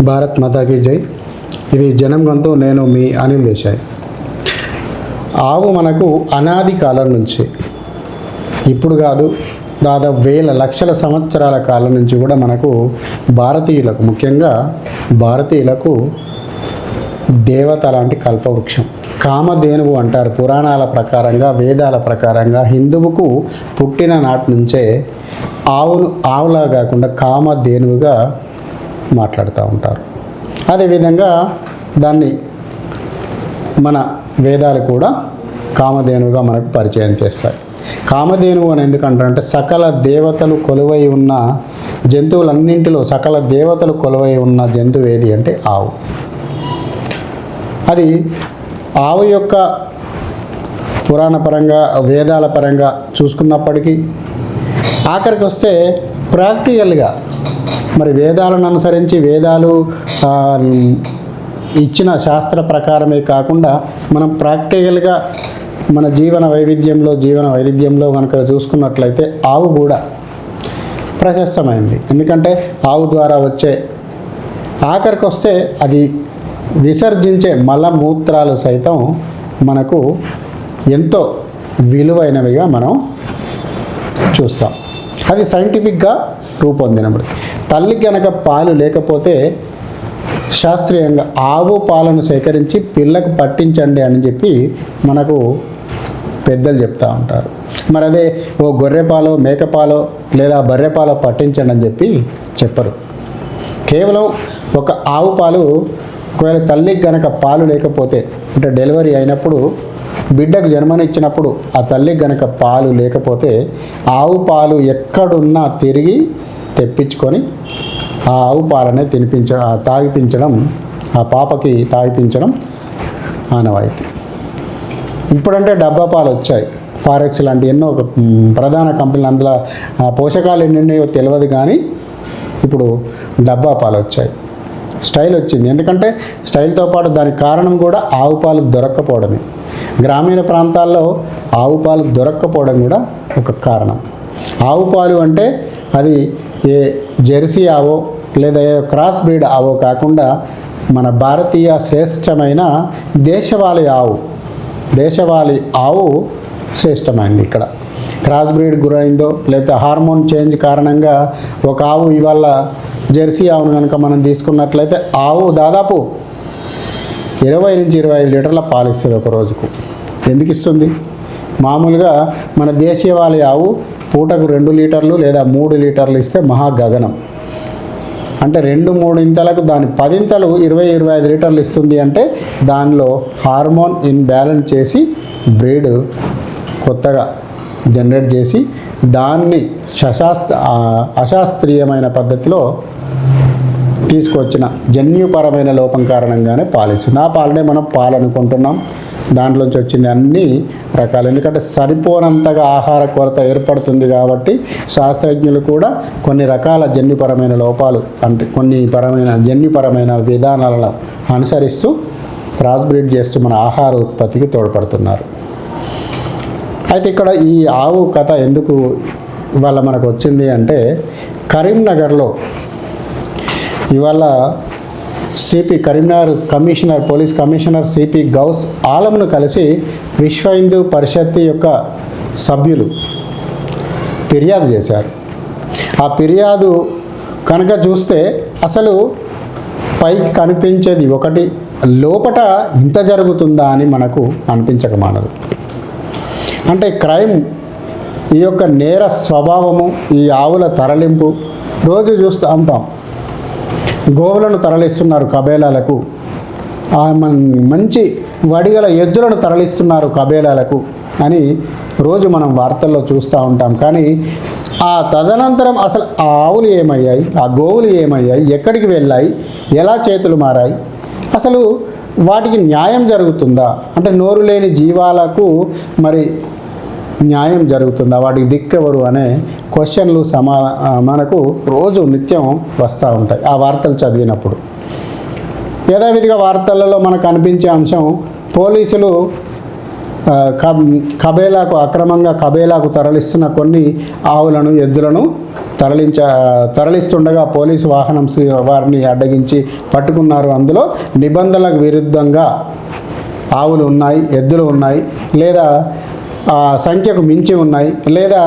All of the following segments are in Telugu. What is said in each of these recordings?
భారత్ మాతాకి జై. ఇది జనం గొంతు. నేను మీ అనిల్ దేశాయ్. ఆవు మనకు అనాది కాలం నుంచి, ఇప్పుడు కాదు, దాదాపు వేల లక్షల సంవత్సరాల కాలం నుంచి కూడా మనకు భారతీయులకు, ముఖ్యంగా భారతీయులకు దేవత లాంటి కల్పవృక్షం. కామధేనువు అంటారు పురాణాల ప్రకారంగా, వేదాల ప్రకారంగా. హిందువుకు పుట్టిన నాటి నుంచే ఆవును ఆవులా కాకుండా కామధేనువుగా మాట్లాడుతూ ఉంటారు. అదేవిధంగా దాన్ని మన వేదాలు కూడా కామధేనువుగా మనకు పరిచయం చేస్తాయి. కామధేనువు అని ఎందుకంటారంటే సకల దేవతలు కొలువై ఉన్న జంతువులన్నింటిలో సకల దేవతలు కొలువై ఉన్న జంతువు ఏది అంటే ఆవు. అది ఆవు యొక్క పురాణ పరంగా, వేదాల పరంగా చూసుకున్నప్పటికీ ఆఖరికి వస్తే ప్రాక్టికల్గా మరి వేదాలను అనుసరించి, వేదాలు ఇచ్చిన శాస్త్ర ప్రకారమే కాకుండా మనం ప్రాక్టికల్గా మన జీవన వైవిధ్యంలో కనుక చూసుకున్నట్లయితే ఆవు కూడా ప్రశస్తమైంది. ఎందుకంటే ఆవు ద్వారా వచ్చే ఆఖరికి వస్తే అది విసర్జించే మలమూత్రాలు సైతం మనకు ఎంతో విలువైనవిగా మనం చూస్తాం. అది సైంటిఫిక్గా రూపొందినప్పుడు. తల్లి కనుక పాలు లేకపోతే శాస్త్రీయంగా ఆవు పాలను సేకరించి పిల్లకు పట్టించండి అని చెప్పి మనకు పెద్దలు చెప్తూ ఉంటారు. మరి అదే ఓ గొర్రెపాలో, మేకపాలో లేదా బర్రెపాలో పట్టించండి అని చెప్పి చెప్పరు. కేవలం ఒక ఆవు పాలు, ఒకవేళ తల్లికి కనుక పాలు లేకపోతే, అంటే డెలివరీ అయినప్పుడు బిడ్డకు జన్మనిచ్చినప్పుడు ఆ తల్లికి కనుక పాలు లేకపోతే ఆవు పాలు ఎక్కడున్నా తిరిగి తెప్పించుకొని ఆ ఆవు పాలనే తాగిపించడం, ఆ పాపకి తాగిపించడం ఆనవాయితీ. ఇప్పుడంటే డబ్బా పాలు వచ్చాయి, ఫారెక్స్ లాంటి ఎన్నో ప్రధాన కంపెనీలు. అందులో పోషకాలు ఎన్నున్నాయో తెలియదు, కానీ ఇప్పుడు డబ్బా పాలు వచ్చాయి. స్టైల్ వచ్చింది. ఎందుకంటే స్టైల్తో పాటు దానికి కారణం కూడా ఆవు పాలు దొరక్కపోవడమే. గ్రామీణ ప్రాంతాల్లో ఆవు పాలు దొరక్కపోవడం కూడా ఒక కారణం. ఆవు పాలు అంటే అది ఏ జెర్సీ ఆవో లేదా క్రాస్ బ్రీడ్ ఆవో కాకుండా మన భారతీయ శ్రేష్టమైన దేశవాళీ ఆవు శ్రేష్టమైంది. ఇక్కడ క్రాస్ బ్రీడ్ గురైందో లేదా హార్మోన్ చేంజ్ కారణంగా ఒక ఆవు ఇవాళ జెర్సీ ఆవును కనుక మనం తీసుకున్నట్లయితే ఆవు దాదాపు 20 నుంచి 25 లీటర్ల పాలు ఇస్తుంది ఒక రోజుకు. ఎందుకు ఇస్తుంది? మామూలుగా మన దేశీయవాళీ ఆవు పూటకు 2 లీటర్లు లేదా 3 లీటర్లు ఇస్తే మహాగగనం. అంటే 2-3 ఇంతలకు దాని 10 ఇంతలు 20-25 లీటర్లు ఇస్తుంది. అంటే దానిలో హార్మోన్ ఇన్బ్యాలెన్స్ చేసి బ్రీడ్ కొత్తగా జనరేట్ చేసి దాన్ని అశాస్త్రీయమైన పద్ధతిలో తీసుకొచ్చిన జన్యుపరమైన లోపం కారణంగానే పాలిస్తుంది. ఆ పాలనే మనం పాలు అనుకుంటున్నాం. దాంట్లోంచి వచ్చింది అన్ని రకాలు. ఎందుకంటే సరిపోనంతగా ఆహార కొరత ఏర్పడుతుంది కాబట్టి శాస్త్రజ్ఞులు కూడా కొన్ని రకాల జన్యుపరమైన లోపాలు, అంటే జన్యుపరమైన విధానాలను అనుసరిస్తూ క్రాస్ బ్రీడ్ చేస్తూ మన ఆహార ఉత్పత్తికి తోడ్పడుతున్నారు. అయితే ఇక్కడ ఈ ఆవు కథ ఎందుకు ఇవాళ మనకు వచ్చింది అంటే, కరీంనగర్లో ఇవాళ Karimnagar police commissioner CP Ghouse ఆలంను కలిసి విశ్వ హిందూ పరిషత్ యొక్క సభ్యులు ఫిర్యాదు చేశారు. ఆ ఫిర్యాదు కనుక చూస్తే అసలు పైకి కనిపించేది ఒకటి, లోపట ఇంత జరుగుతుందా అని మనకు అనిపించకమానదు. అంటే క్రైమ్, ఈ యొక్క నేర స్వభావము, ఈ ఆవుల తరలింపు రోజు చూస్తూ ఉంటాం. గోవులను తరలిస్తున్నారు కబేలాలకు, మంచి వడిగల ఎద్దులను తరలిస్తున్నారు కబేలాలకు అని రోజు మనం వార్తల్లో చూస్తూ ఉంటాం. కానీ ఆ తదనంతరం అసలు ఆ ఆవులు ఏమయ్యాయి, ఆ గోవులు ఏమయ్యాయి, ఎక్కడికి వెళ్ళాయి, ఎలా చేతులు మారాయి, అసలు వాటికి న్యాయం జరుగుతుందా? అంటే నోరు లేని జీవాలకు మరి న్యాయం జరుగుతుందా, వాటికి దిక్కెవరు అనే క్వశ్చన్లు మనకు రోజు నిత్యం వస్తూ ఉంటాయి ఆ వార్తలు చదివినప్పుడు. యథావిధిగా వార్తలలో మనకు అనిపించే అంశం, పోలీసులు అక్రమంగా కబేలాకు తరలిస్తున్న కొన్ని ఆవులను, ఎద్దులను తరలిస్తుండగా పోలీసు వాహనం వారిని అడ్డగించి పట్టుకున్నారు. అందులో నిబంధనలకు విరుద్ధంగా ఆవులు ఉన్నాయి, ఎద్దులు ఉన్నాయి, లేదా సంఖ్యకు మించి ఉన్నాయి, లేదా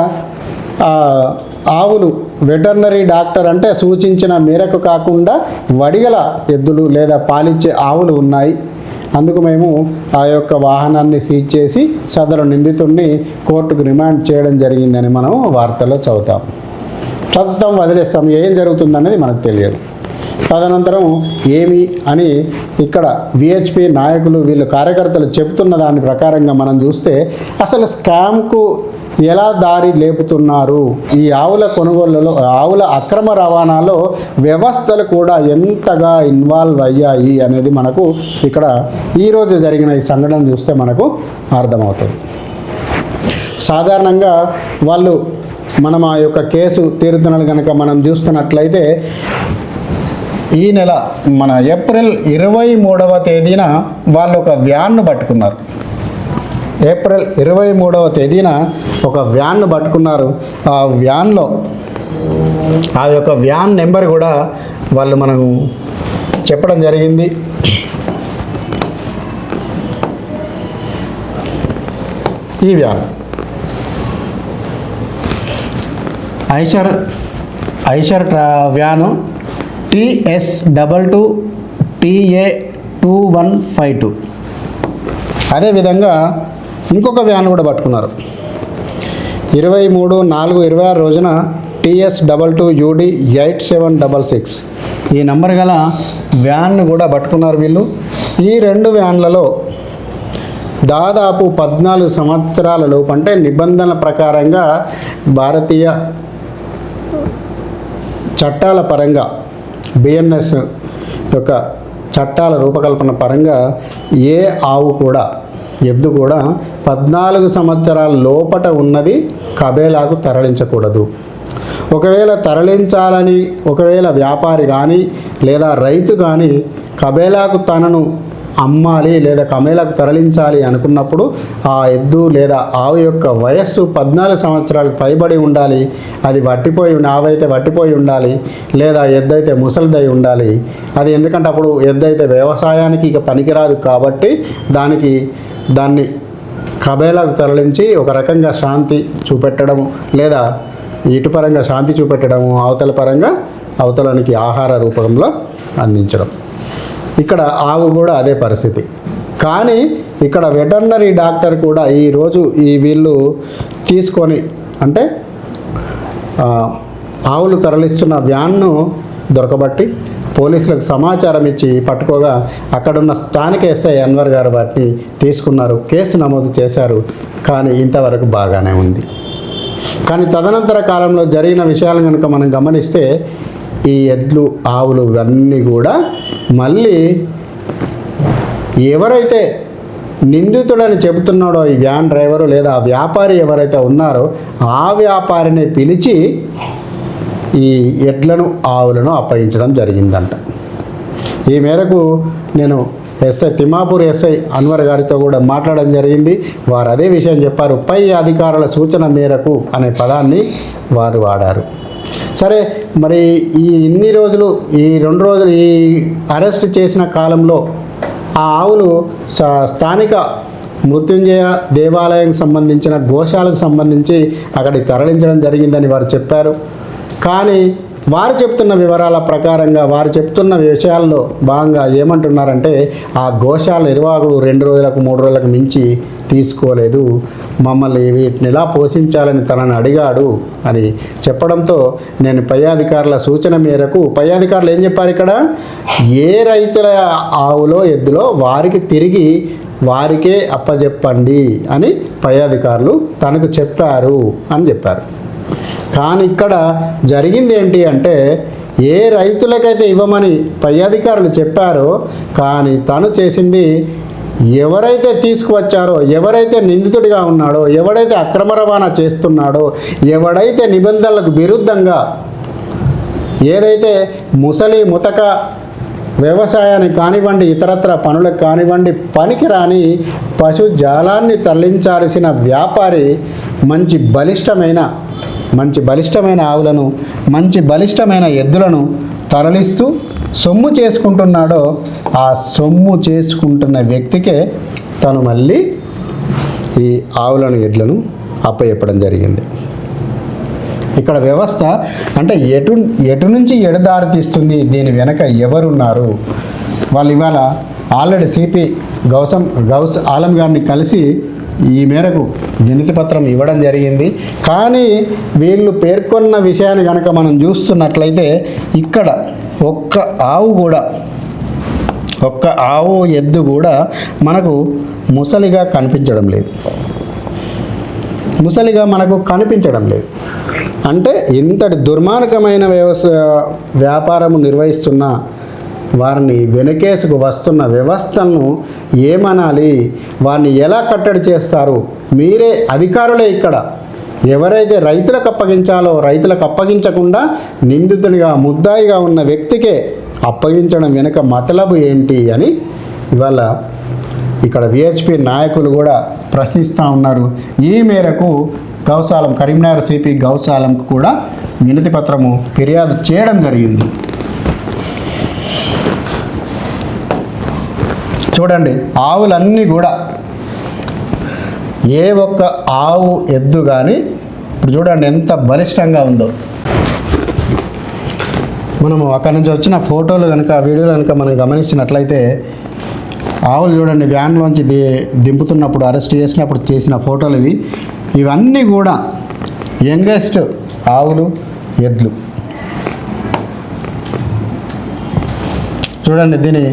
ఆవులు వెటర్నరీ డాక్టర్ అంటే సూచించిన మేరకు కాకుండా వడిగల ఎద్దులు లేదా పాలిచ్చే ఆవులు ఉన్నాయి. అందుకు మేము ఆ యొక్క వాహనాన్ని సీజ్ చేసి సదరు నిందితుడిని కోర్టుకు రిమాండ్ చేయడం జరిగిందని మనం వార్తల్లో చదువుతాం, వదిలేస్తాం. ఏం జరుగుతుందనేది మనకు తెలియదు. తదనంతరం ఏమి అని ఇక్కడ విహెచ్పి నాయకులు వీళ్ళు కార్యకర్తలు చెప్తున్న దాని ప్రకారంగా మనం చూస్తే అసలు స్కామ్కు ఎలా దారి లేపుతున్నారు, ఈ ఆవుల కొనుగోళ్లలో ఆవుల అక్రమ రవాణాలో వ్యవస్థలు కూడా ఎంతగా ఇన్వాల్వ్ అయ్యాయి అనేది మనకు ఇక్కడ ఈరోజు జరిగిన ఈ సంఘటన చూస్తే మనకు అర్థమవుతుంది. సాధారణంగా మనం ఆ యొక్క కేసు తీరుతున్నది కనుక మనం చూస్తున్నట్లయితే ఈ నెల మన ఏప్రిల్ 23వ తేదీన వాళ్ళు ఒక వ్యాన్ను పట్టుకున్నారు. ఏప్రిల్ 23వ తేదీన ఒక వ్యాన్ను పట్టుకున్నారు. ఆ వ్యాన్లో ఆ యొక్క వ్యాన్ నెంబర్ కూడా వాళ్ళు మనకు చెప్పడం జరిగింది. ఈ van Eicher van TS22 TA2152. అదేవిధంగా ఇంకొక వ్యాన్ కూడా పట్టుకున్నారు. 23/4/26 రోజున TS22 UD 8766 ఈ నంబర్ గల వ్యాన్ను కూడా పట్టుకున్నారు వీళ్ళు. ఈ రెండు వ్యాన్లలో దాదాపు 14 సంవత్సరాల లోపు అంటే నిబంధనల ప్రకారంగా భారతీయ చట్టాల పరంగా BNS యొక్క చట్టాల రూపకల్పన పరంగా ఏ ఆవు కూడా ఎద్దు కూడా 14 సంవత్సరాల లోపట ఉన్నది కబేలాకు తరలించకూడదు. ఒకవేళ వ్యాపారి కానీ లేదా రైతు కానీ కబేలాకు తనను అమ్మాలి లేదా కబేలాకు తరలించాలి అనుకున్నప్పుడు ఆ ఎద్దు లేదా ఆవు యొక్క వయస్సు 14 సంవత్సరాలకు పైబడి ఉండాలి. అది ఆవైతే వట్టిపోయి ఉండాలి, లేదా ఎద్దైతే ముసలిదై ఉండాలి. అది ఎందుకంటే అప్పుడు ఎద్దైతే వ్యవసాయానికి ఇక పనికిరాదు కాబట్టి దాన్ని కబేలాకు తరలించి ఒక రకంగా శాంతి చూపెట్టడము, లేదా ఇటుపరంగా శాంతి చూపెట్టడము, అవతలానికి ఆహార రూపంలో అందించడం. ఇక్కడ ఆవు కూడా అదే పరిస్థితి. కానీ ఇక్కడ వెటర్నరీ డాక్టర్ కూడా ఈరోజు వీళ్ళు తీసుకొని అంటే ఆవులు తరలిస్తున్న వ్యాన్ను దొరకబట్టి పోలీసులకు సమాచారం ఇచ్చి పట్టుకోగా అక్కడున్న స్థానిక ఎస్ఐ అన్వర్ గారు వాటిని తీసుకున్నారు, కేసు నమోదు చేశారు. కానీ ఇంతవరకు బాగానే ఉంది. కానీ తదనంతర కాలంలో జరిగిన విషయాలు కనుక మనం గమనిస్తే ఈ ఎడ్లు ఆవులు ఇవన్నీ కూడా మళ్ళీ ఎవరైతే నిందితుడని చెబుతున్నాడో ఈ వ్యాన్ డ్రైవరు లేదా వ్యాపారి ఎవరైతే ఉన్నారో ఆ వ్యాపారిని పిలిచి ఈ ఎడ్లను ఆవులను అప్పగించడం జరిగిందంట. ఈ మేరకు నేను తిమ్మాపూర్ ఎస్ఐ అన్వర్ గారితో కూడా మాట్లాడడం జరిగింది. వారు అదే విషయం చెప్పారు. పై అధికారుల సూచన మేరకు అనే పదాన్ని వారు వాడారు. సరే, మరి ఇన్ని రోజులు ఈ 2 రోజులు ఈ అరెస్ట్ చేసిన కాలంలో ఆ ఆవులు స్థానిక మృత్యుంజయ దేవాలయానికి సంబంధించిన గోశాలకు సంబంధించి అక్కడికి తరలించడం జరిగిందని వారు చెప్పారు. కానీ వారు చెప్తున్న వివరాల ప్రకారంగా వారు చెప్తున్న విషయాల్లో భాగంగా ఏమంటున్నారంటే ఆ గోశాల నిర్వాహకుడు 2 రోజులకు 3 రోజులకు మించి తీసుకోలేదు, మమ్మల్ని వీటిని ఇలా పోషించాలని తనని అడిగాడు అని చెప్పడంతో నేను పై అధికారుల సూచన మేరకు పై అధికారులు ఏం చెప్పారు, ఇక్కడ ఏ రైతుల ఆవులో ఎద్దులో వారికే అప్పచెప్పండి అని పై అధికారులు తనకు చెప్పారు అని చెప్పారు. కానీ ఇక్కడ జరిగింది ఏంటి అంటే ఏ రైతులకైతే ఇవ్వమని పై అధికారులు చెప్పారో కానీ తను చేసింది ఎవరైతే తీసుకువచ్చారో, ఎవరైతే నిందితుడిగా ఉన్నాడో, ఎవడైతే అక్రమ రవాణా చేస్తున్నాడో, ఎవడైతే నిబంధనలకు విరుద్ధంగా ఏదైతే ముతక వ్యవసాయానికి కానివ్వండి, ఇతరత్ర పనులకు కానివ్వండి, పనికిరాని పశు జాలాన్ని తరలించాల్సిన వ్యాపారి మంచి బలిష్టమైన మంచి బలిష్టమైన ఆవులను, మంచి బలిష్టమైన ఎద్దులను తరలిస్తూ సొమ్ము చేసుకుంటున్నాడో ఆ సొమ్ము చేసుకుంటున్న వ్యక్తికే తను మళ్ళీ ఈ ఆవులను ఎడ్లను అప్పచెప్పడం జరిగింది. ఇక్కడ వ్యవస్థ అంటే ఎటు నుంచి ఎడదారి తీస్తుంది, దీని వెనక ఎవరున్నారు? వాళ్ళు ఇవాళ ఆల్రెడీ సిపి గౌస్ ఆలం గారిని కలిసి ఈ మేరకు వినతి పత్రం ఇవ్వడం జరిగింది. కానీ వీళ్ళు పేర్కొన్న విషయాన్ని కనుక మనం చూస్తున్నట్లయితే ఇక్కడ ఒక్క ఆవు ఎద్దు కూడా మనకు ముసలిగా కనిపించడం లేదు. అంటే ఇంతటి దుర్మార్గమైన వ్యాపారము నిర్వహిస్తున్న వారిని వెనకేసుకు వస్తున్న వ్యవస్థలను ఏమనాలి? వారిని ఎలా కట్టడి చేస్తారు? మీరే అధికారులే. ఇక్కడ ఎవరైతే రైతులకు అప్పగించాలో రైతులకు అప్పగించకుండా నిందితుడిగా ముద్దాయిగా ఉన్న వ్యక్తికే అప్పగించడం వెనుక మతలబు ఏంటి అని ఇవాళ ఇక్కడ విహెచ్పి నాయకులు కూడా ప్రశ్నిస్తూ ఉన్నారు. ఈ మేరకు గౌసాలం కరీంనగర్ సిపి గౌసాలంకు కూడా వినతి పత్రము ఫిర్యాదు చేయడం జరిగింది. చూడండి, ఆవులన్నీ కూడా ఏ ఒక్క ఆవు ఎద్దు కానీ ఇప్పుడు చూడండి ఎంత బలిష్టంగా ఉందో. మనము అక్కడి నుంచి వచ్చిన ఫోటోలు కనుక వీడియోలు కనుక మనం గమనించినట్లయితే ఆవులు చూడండి వ్యాన్లోంచి దింపుతున్నప్పుడు అరెస్ట్ చేసినప్పుడు చేసిన ఫోటోలు ఇవన్నీ కూడా యంగెస్ట్ ఆవులు ఎద్లు. చూడండి దీని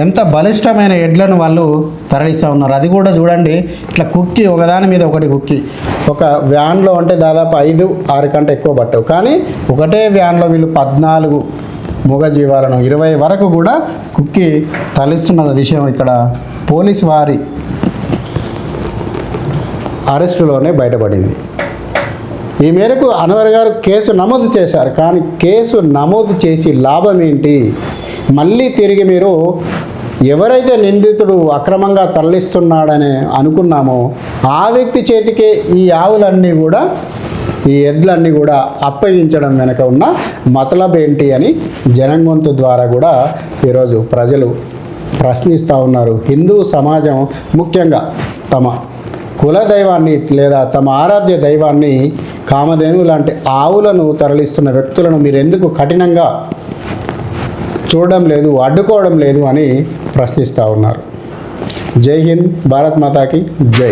ఎంత బలిష్టమైన ఎడ్లను వాళ్ళు తరలిస్తూ ఉన్నారు. అది కూడా చూడండి ఇట్లా కుక్కి ఒకదాని మీద ఒకటి కుక్కి. ఒక వ్యాన్లో అంటే దాదాపు 5-6 కంటే ఎక్కువ పట్టవు, కానీ ఒకటే వ్యాన్లో వీళ్ళు 14 మూగజీవాలను 20 వరకు కూడా కుక్కి తరలిస్తున్న విషయం ఇక్కడ పోలీసు వారి అరెస్టులోనే బయటపడింది. ఈ మేరకు అన్వర్ గారు కేసు నమోదు చేశారు. కానీ కేసు నమోదు చేసి లాభం ఏంటి? మళ్ళీ తిరిగి మీరు ఎవరైతే నిందితుడు అక్రమంగా తరలిస్తున్నాడని అనుకున్నామో ఆ వ్యక్తి చేతికే ఈ ఆవులన్నీ కూడా ఈ ఎడ్లన్నీ కూడా అప్పగించడం వెనక ఉన్న మతలబ్ ఏంటి అని జనంగొంతు ద్వారా కూడా ఈరోజు ప్రజలు ప్రశ్నిస్తూ ఉన్నారు. హిందూ సమాజం ముఖ్యంగా తమ కుల దైవాన్ని లేదా తమ ఆరాధ్య దైవాన్ని కామధేను లాంటి ఆవులను తరలిస్తున్న వ్యక్తులను మీరు ఎందుకు కఠినంగా చూడడం లేదు, అడ్డుకోవడం లేదు అని ప్రశ్నిస్తూ ఉన్నారు. జై హింద్, భారత్ మాతాకి జై.